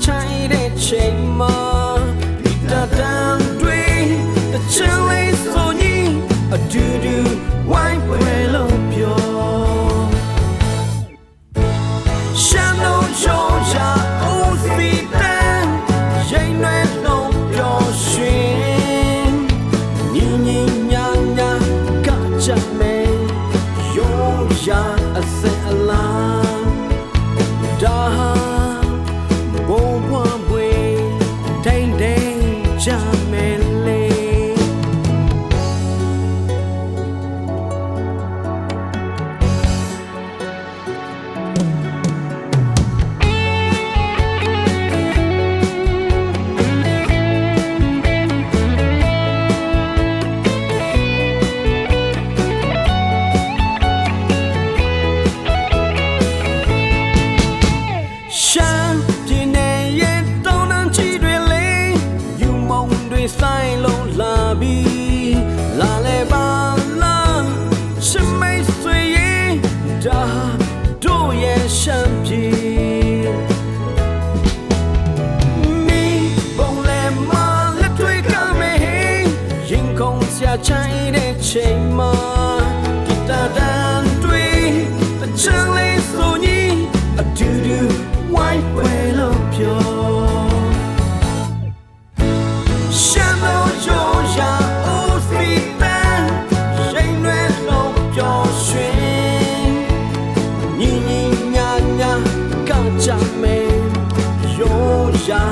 ချိုင်တဲ့ချိန်မှာဒီတန်တွေတချင်လေးဆိုညီအတူတူဝိုင်းပွဲလို့ပြောရှမ်းလုံးချုံချာဦးစီတန်ရိမ်ရွယ်လုံးပြောရွှင်ညီညီညာညာကကြမယ်ရိုးရာအစင်အလားဒါဘုံဘွားပွေတိမ်တိမ်ကြမယ်လေရှမ်းပြည်နယ်ရဲ့တောင်တန်းကြီးတွေလေယူမုံတွေဆိုင်လုံးလာပြီးလာလေပါလားရှမ်းမိတ်ဆွေရဲ့ဒါတို့ရဲ့ရှမ်းပြည်မိဘုံလေမလက်တွေကမဲရင်ကုန်စရာချိုင်တဲ့ချိန်မှာဒီတန်တွေတချင်လေးဆိုညီအတူတူဝိုင်းပွဲလို့ပြောရှမ်းလို့ကြောရာဦးစီတန်ရိမ်ရွယ်လို့ပြောရွှင်ညီညီညာညာကကြမယ်ရိုးရာ